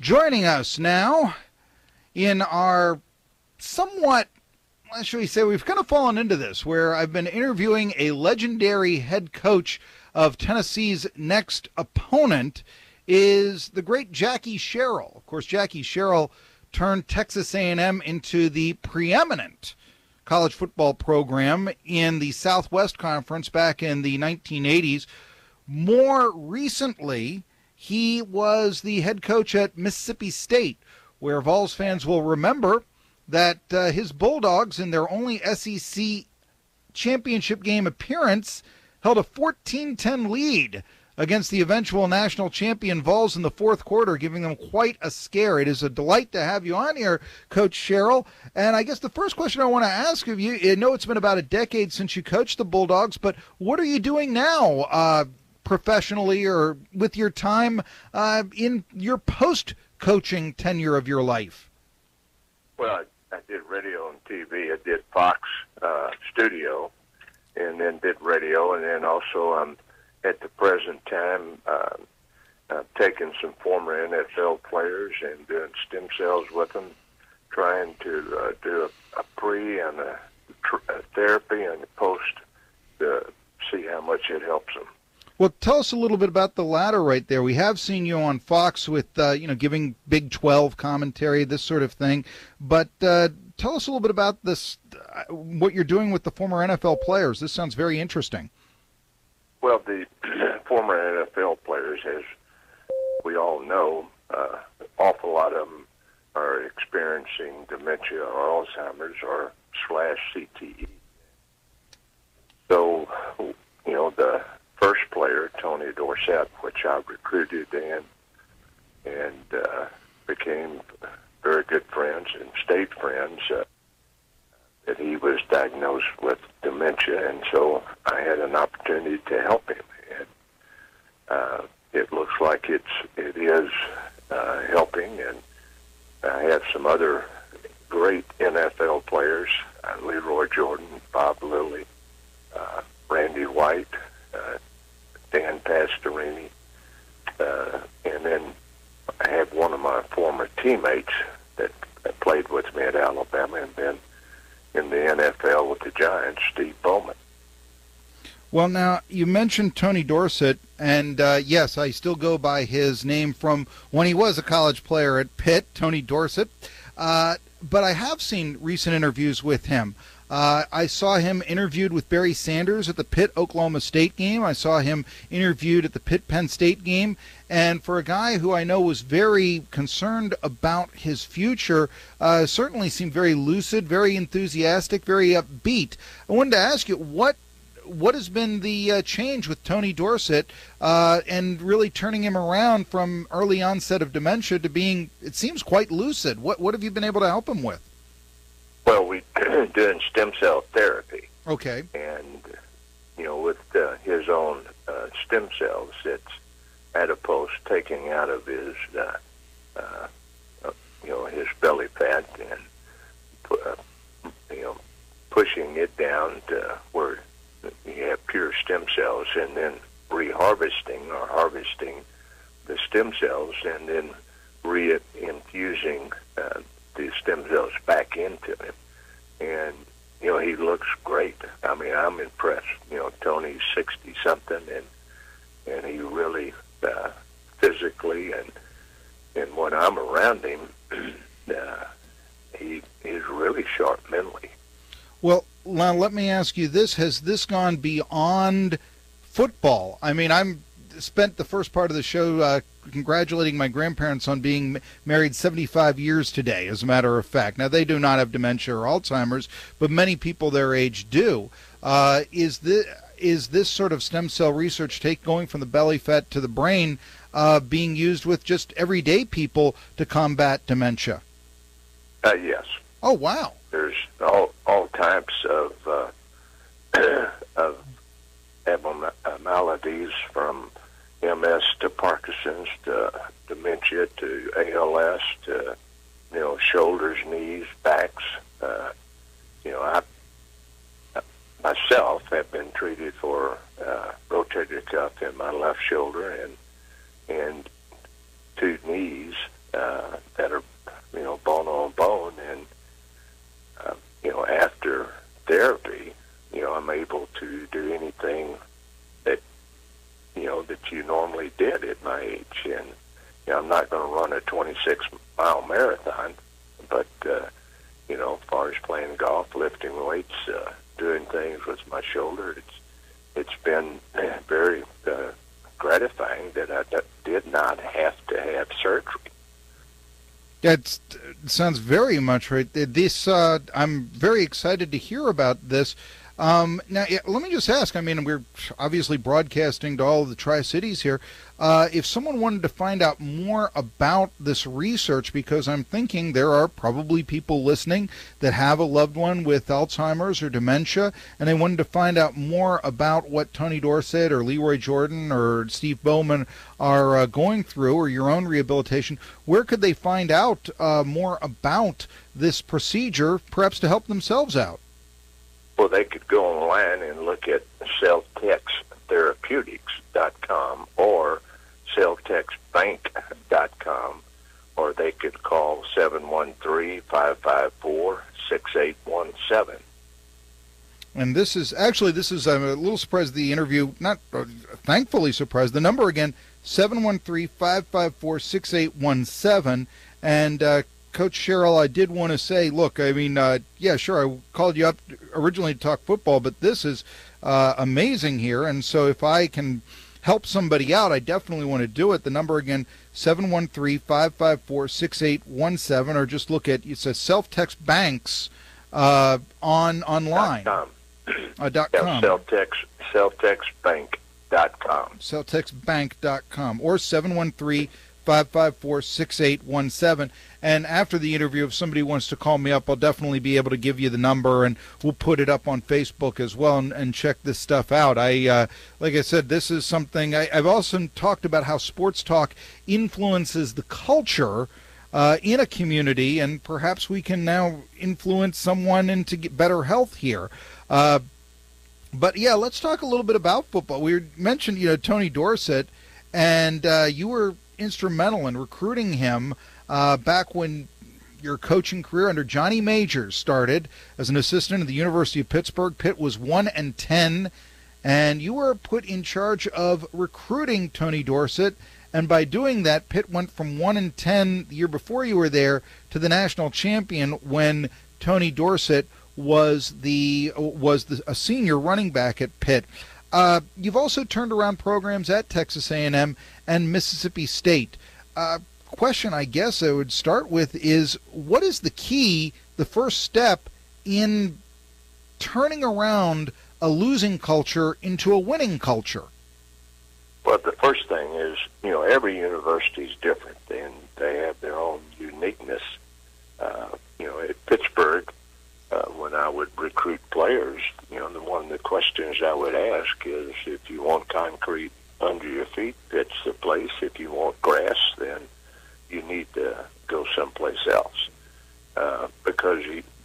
Joining us now in our somewhat, shall we say, we've kind of fallen into this, where I've been interviewing a legendary head coach of Tennessee's next opponent, is the great Jackie Sherrill. Of course, Jackie Sherrill turned Texas A&M into the preeminent college football program in the Southwest Conference back in the 1980s. More recently, he was the head coach at Mississippi State, where Vols fans will remember that his Bulldogs, in their only SEC championship game appearance, held a 14-10 lead against the eventual national champion Vols in the fourth quarter, giving them quite a scare. It is a delight to have you on here, Coach Sherrill. And I guess the first question I want to ask of you, I know it's been about a decade since you coached the Bulldogs, but what are you doing now professionally or with your time in your post-coaching tenure of your life? Well, I did radio and TV. I did Fox studio and then did radio, and then also I'm at the present time taking some former NFL players and doing stem cells with them, trying to do a pre and a therapy and a post to see how much it helps them. Well, tell us a little bit about the latter right there. We have seen you on Fox with, giving Big 12 commentary, this sort of thing. But tell us a little bit about this, what you're doing with the former NFL players. This sounds very interesting. Well, the former NFL players, as we all know, an awful lot of them are experiencing dementia or Alzheimer's or /CTE. So, the first player, Tony Dorsett, which I recruited and became very good friends and stayed friends, that he was diagnosed with dementia, and so I had an opportunity to help him. And it looks like it is helping, and I have some other great NFL players, Leroy Jordan, Bob Lilly, Randy White, Dan Pastorini, and then I have one of my former teammates that played with me at Alabama and then in the NFL with the Giants, Steve Bowman. Well, now, you mentioned Tony Dorsett, and yes, I still go by his name from when he was a college player at Pitt, Tony Dorsett, but I have seen recent interviews with him. I saw him interviewed with Barry Sanders at the Pitt-Oklahoma State game. I saw him interviewed at the Pitt-Penn State game. And for a guy who I know was very concerned about his future, certainly seemed very lucid, very enthusiastic, very upbeat. I wanted to ask you, what has been the change with Tony Dorsett and really turning him around from early onset of dementia to being, it seems, quite lucid? What have you been able to help him with? Well, we're doing stem cell therapy. Okay. And, with his own stem cells, it's adipose taking out of his, his belly fat and, pushing it down to where you have pure stem cells, and then harvesting the stem cells and then re-infusing the stem cells back into him. And, he looks great. I mean, I'm impressed. Tony's 60-something, and he really physically and when I'm around him, he's really sharp mentally. Well, now let me ask you this. Has this gone beyond football? I mean, I'm spent the first part of the show congratulating my grandparents on being married 75 years today, as a matter of fact. Now, they do not have dementia or Alzheimer's, but many people their age do. Is this sort of stem cell research going from the belly fat to the brain being used with just everyday people to combat dementia? Yes. Oh, wow. There's all types of abnormalities, from MS to Parkinson's to dementia to ALS to shoulders, knees, backs. I myself have been treated for rotator cuff in my left shoulder and two knees, that are, bone on bone. And, after therapy, I'm able to do anything that, that you normally did at my age. And, I'm not going to run a 26-mile marathon, but, as far as playing golf, lifting weights, doing things with my shoulder, it's been very gratifying that I did not have to have surgery. That sounds very much right. This I'm very excited to hear about this. Now, let me just ask. I mean, we're obviously broadcasting to all of the Tri-Cities here. If someone wanted to find out more about this research, because I'm thinking there are probably people listening that have a loved one with Alzheimer's or dementia, and they wanted to find out more about what Tony Dorsett or Leroy Jordan or Steve Bowman are going through, or your own rehabilitation, where could they find out more about this procedure, perhaps to help themselves out? Well, they could go online and look at celltextherapeutics.com or celltexbank.com, or they could call 713-554-6817. And this is I'm a little surprised the interview, not thankfully surprised. The number again, 713-554-6817. And Coach Sherrill, I did want to say, look, I mean, yeah, sure, I called you up originally to talk football, but this is amazing here. And so if I can help somebody out, I definitely want to do it. The number again, 713-554-6817, or just look at, it says Self-Text Banks online. .com. Selftextbank.com. Selftextbank.com or 713-554-6817. And after the interview, if somebody wants to call me up, I'll definitely be able to give you the number, and we'll put it up on Facebook as well and check this stuff out. Like I said, this is something I've also talked about, how sports talk influences the culture in a community, and perhaps we can now influence someone into better health here. But yeah, let's talk a little bit about football. We mentioned, Tony Dorsett, and you were instrumental in recruiting him back when your coaching career under Johnny Majors started as an assistant at the University of Pittsburgh. Pitt was 1-10, and you were put in charge of recruiting Tony Dorsett. And by doing that, Pitt went from 1-10 the year before you were there to the national champion when Tony Dorsett was a senior running back at Pitt. You've also turned around programs at Texas A&M and Mississippi State. Question I guess I would start with is, what is the key, the first step in turning around a losing culture into a winning culture? Well, the first thing is, every university is different, and they have their own uniqueness. At Pittsburgh, when I would recruit players, one of the questions I would ask is, if you want concrete under your feet, Pitt's the place. If you want grass, then you need to go someplace else. Because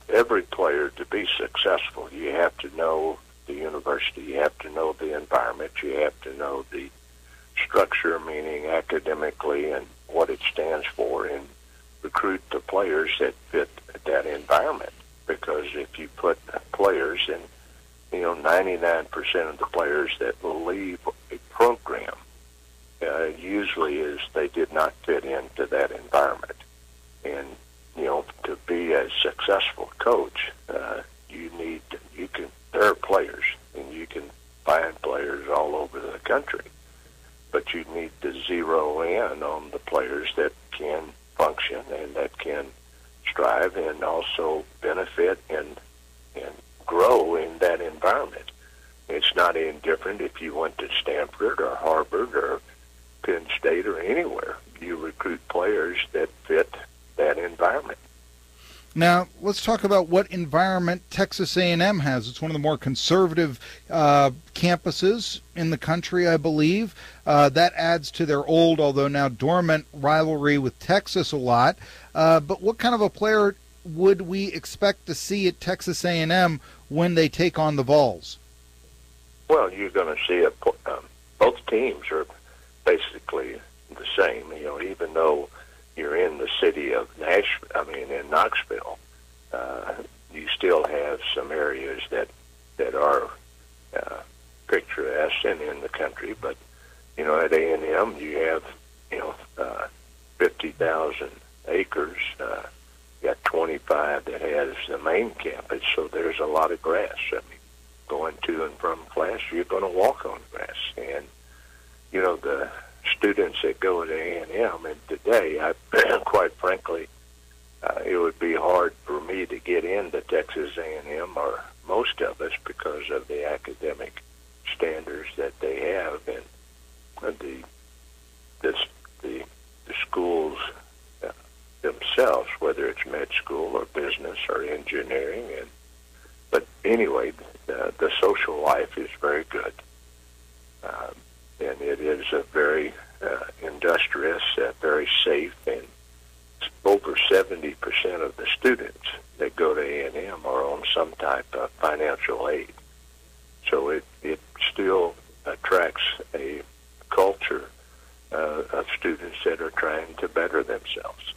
every player, to be successful, you have to know the university, you have to know the environment, you have to know the structure, meaning academically, and what it stands for, and recruit the players that fit that environment. Because if you put players in, 99% of the players that will leave a program usually is they did not fit into that environment. And, to be a successful coach, there are players, and you can find players all over the country, but you need to zero in on the players that can function and that can strive and also benefit and grow in that environment. It's not any different if you went to Stanford or Harvard or Penn State or anywhere. You recruit players that fit that environment. Now, let's talk about what environment Texas A&M has. It's one of the more conservative campuses in the country, I believe. That adds to their old, although now dormant, rivalry with Texas a lot. But what kind of a player would we expect to see at Texas A&M when they take on the Vols? Well, you're going to see both teams are basically the same. Even though you're in the city of in Knoxville, you still have some areas that are picturesque and in the country. But at A&M, you have 50,000 acres. You got 25 that has the main campus, so there's a lot of grass. I mean, going to and from class, you're going to walk on grass. And the students that go to A&M, and today, quite frankly, it would be hard for me to get into Texas A&M, or most of us, because of the academic standards that they have, and the schools themselves, whether it's med school or business or engineering. But anyway, the social life is very good, and it is a very industrious, very safe, and over 70% of the students that go to A&M are on some type of financial aid. So it still attracts a culture of students that are trying to better themselves.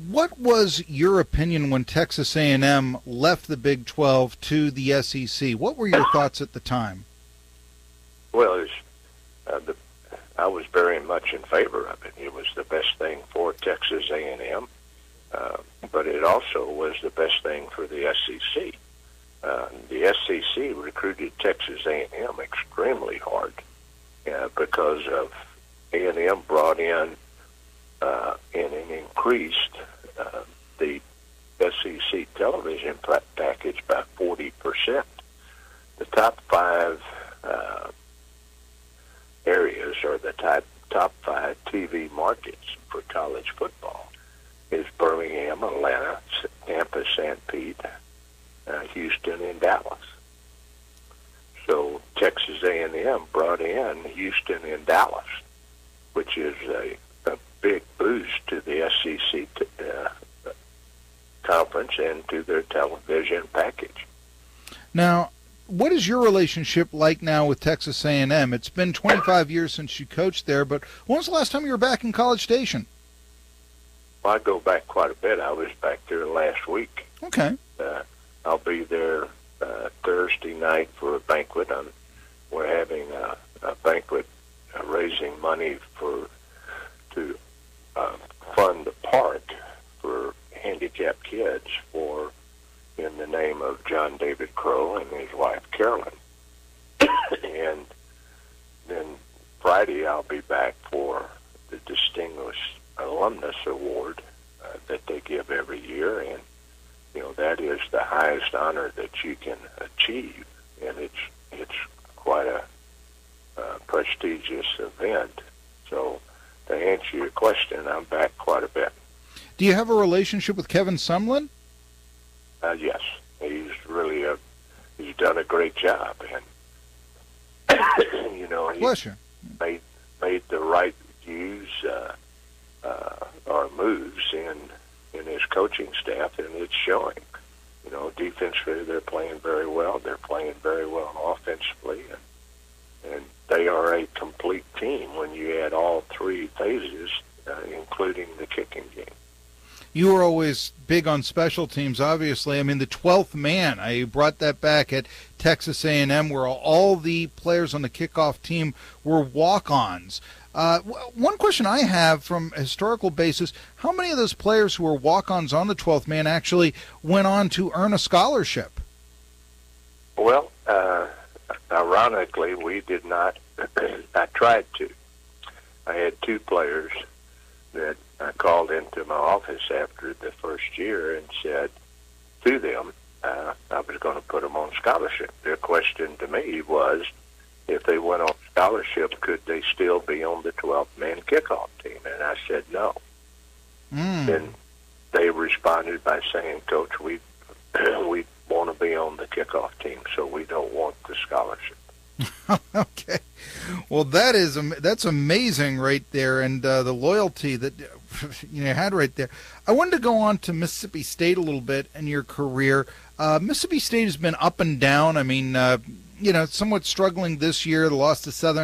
What was your opinion when Texas A&M left the Big 12 to the SEC? What were your thoughts at the time? Well, I was very much in favor of it. It was the best thing for Texas A&M, but it also was the best thing for the SEC. The SEC recruited Texas A&M extremely hard because of A&M brought in and increased the SEC television package by 40%. The top five areas, or the top five TV markets for college football, is Birmingham, Atlanta, Tampa, St. Pete, Houston, and Dallas. So Texas A&M brought in Houston and Dallas, which is a big boost to the SEC conference and to their television package. Now, what is your relationship like now with Texas A&M? It's been 25 years since you coached there, but when was the last time you were back in College Station? Well, I go back quite a bit. I was back there last week. Okay. I'll be there Thursday night for a banquet. We're having a banquet raising money to fund the park for handicapped kids in the name of John David Crow and his wife Carolyn. And then Friday I'll be back for the Distinguished Alumnus Award that they give every year, and that is the highest honor that you can achieve, and it's quite a prestigious event. So to answer your question, I'm back quite a bit. Do you have a relationship with Kevin Sumlin? Yes, he's done a great job, and he made the right views or moves in his coaching staff, and it's showing. Defensively they're playing very well. They're playing very well offensively, and they are a complete team when you add all three phases, including the kicking game. You were always big on special teams, obviously. I mean, the 12th man, I brought that back at Texas A&M, where all the players on the kickoff team were walk-ons. One question I have from a historical basis, how many of those players who were walk-ons on the 12th man actually went on to earn a scholarship? Well, ironically, we did not. I tried to. I had two players that I called into my office after the first year and said to them I was going to put them on scholarship. Their question to me was, if they went on scholarship, could they still be on the 12th-man kickoff team? And I said no. And they responded by saying, Coach, we want to be on the kickoff team, so we don't want the scholarship. Okay. Well, that's amazing right there, and the loyalty that you had right there. I wanted to go on to Mississippi State a little bit in your career. Mississippi State has been up and down. I mean, somewhat struggling this year. The loss to South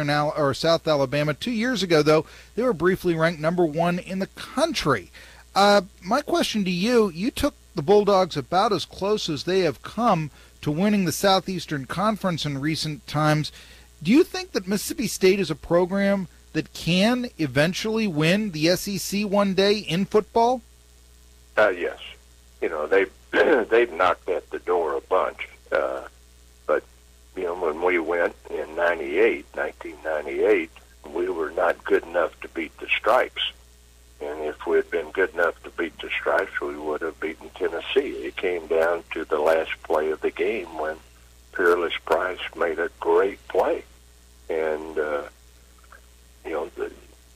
Alabama. 2 years ago, though, they were briefly ranked number 1 in the country. My question to you: you took the Bulldogs about as close as they have come to winning the Southeastern Conference in recent times. Do you think that Mississippi State is a program that can eventually win the SEC one day in football? Yes. They've knocked at the door a bunch. But when we went in 1998, we were not good enough to beat the Stripes. And if we had been good enough to beat the Stripes, we would have beaten Tennessee. It came down to the last play of the game when Peerless Price made a great play. And,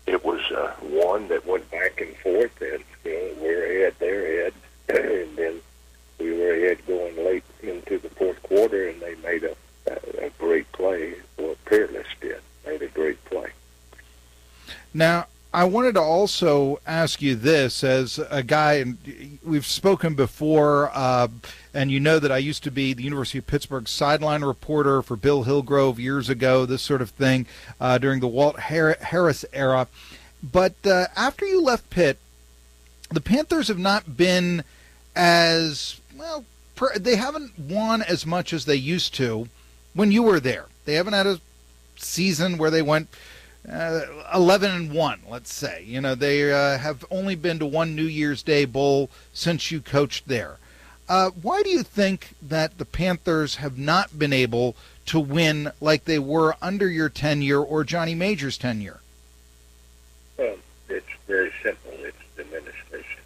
it was one that went back and forth, and we're ahead, they're ahead. And then we were ahead going late into the fourth quarter, and they made a great play. Well, Peerless made a great play. Now, I wanted to also ask you this as a guy, and we've spoken before, and you know that I used to be the University of Pittsburgh sideline reporter for Bill Hillgrove years ago, this sort of thing, during the Walt Harris era. But after you left Pitt, the Panthers have not been as, well, they haven't won as much as they used to when you were there. They haven't had a season where they went 11-1, let's say. They have only been to one New Year's Day bowl since you coached there. Why do you think that the Panthers have not been able to win like they were under your tenure or Johnny Major's tenure? Well, it's very simple. It's administration.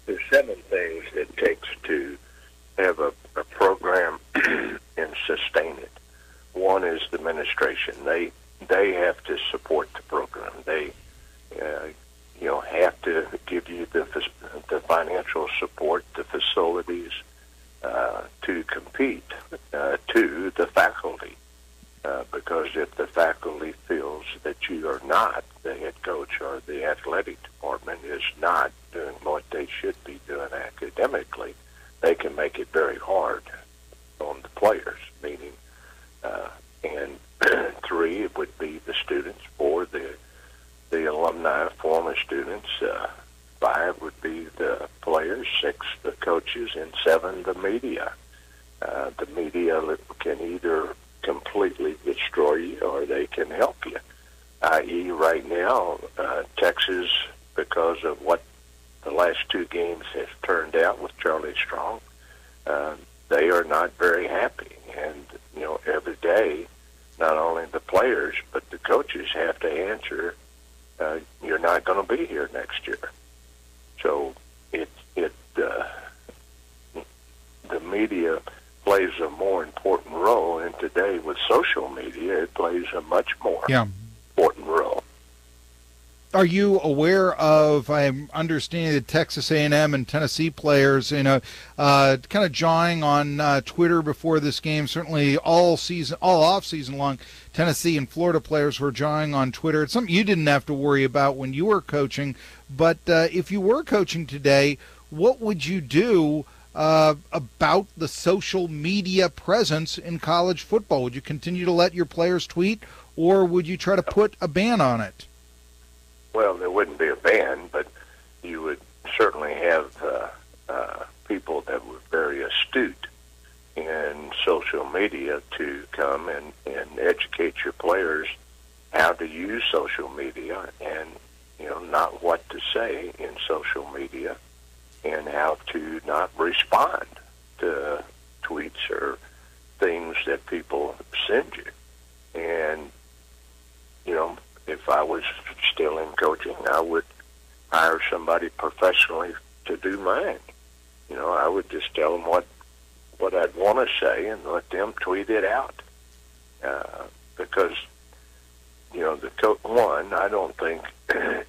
There's 7 things it takes to have a program and sustain it. One is the administration. They have to support the program. They, have to give you the financial support, the facilities to compete. To the faculty, because if the faculty feels that you are not, the head coach or the athletic department is not doing what they should be doing academically, they can make it very hard on the players. Meaning, and 3, it would be the students. 4, the alumni, former students. 5 would be the players. 6, the coaches, and 7, the media. The media can either completely destroy you or they can help you. I.e., right now, Texas, because of what the last 2 games have turned out with Charlie Strong, they are not very happy. And, every day, not only the players, but the coaches have to answer, you're not going to be here next year. So the media plays a more important role, and today with social media, it plays a much more important role. Are you aware of, I'm understanding that Texas A&M and Tennessee players, kind of jawing on Twitter before this game? Certainly all off season long, Tennessee and Florida players were jawing on Twitter. It's something you didn't have to worry about when you were coaching, but if you were coaching today, what would you do about the social media presence in college football? Would you continue to let your players tweet, or would you try to put a ban on it? Well, there wouldn't be a ban, but you would certainly have people that were very astute in social media to come and educate your players how to use social media and, not what to say in social media and how to not respond to tweets or things that people send you. And, if I was still in coaching, I would hire somebody professionally to do mine. I would just tell them what I'd want to say and let them tweet it out. Because, I don't think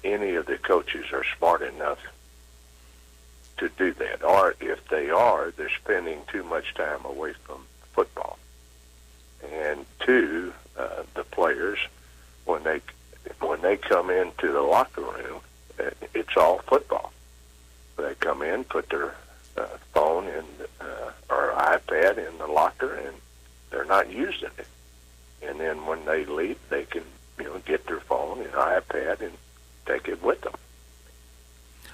any of the coaches are smart enough to do that. Or if they are, they're spending too much time away from football. And 2, the players, when they come into the locker room, it's all football. They come in, put their phone or iPad in the locker, and they're not using it. And then when they leave, they can, get their phone and iPad and take it with them.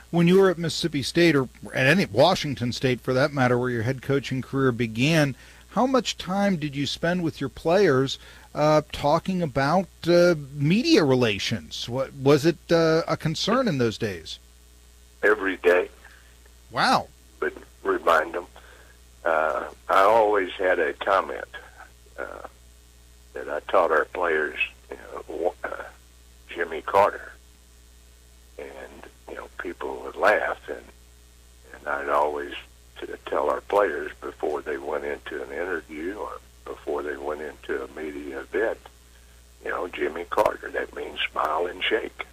When you were at Mississippi State, or at any Washington State for that matter, where your head coaching career began, how much time did you spend with your players talking about media relations? Was it a concern in those days? Every day. Wow. But remind them. I always had a comment that I taught our players, Jimmy Carter. And, people would laugh, and I'd always tell our players before they went into an interview or before they went into a media event, Jimmy Carter, that means smile and shake.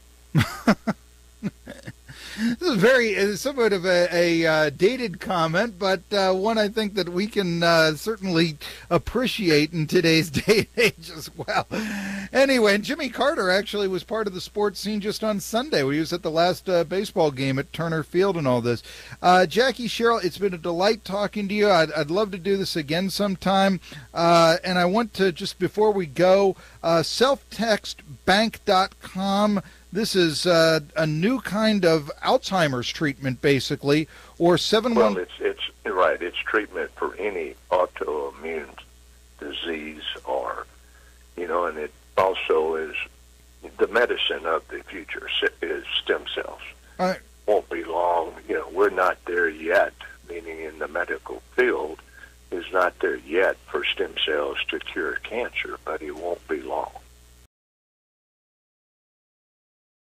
This is somewhat of a dated comment, but one I think that we can certainly appreciate in today's day and age as well. Anyway, and Jimmy Carter actually was part of the sports scene just on Sunday when he was at the last baseball game at Turner Field and all this. Jackie, Sherrill, it's been a delight talking to you. I'd love to do this again sometime. And I want to, just before we go, selftextbank.com. This is a new kind of Alzheimer's treatment, basically, or 71. Well, it's right. It's treatment for any autoimmune disease, or and it also is the medicine of the future is stem cells. Won't be long. We're not there yet. Meaning, in the medical field, is not there yet for stem cells to cure cancer, but it won't be long.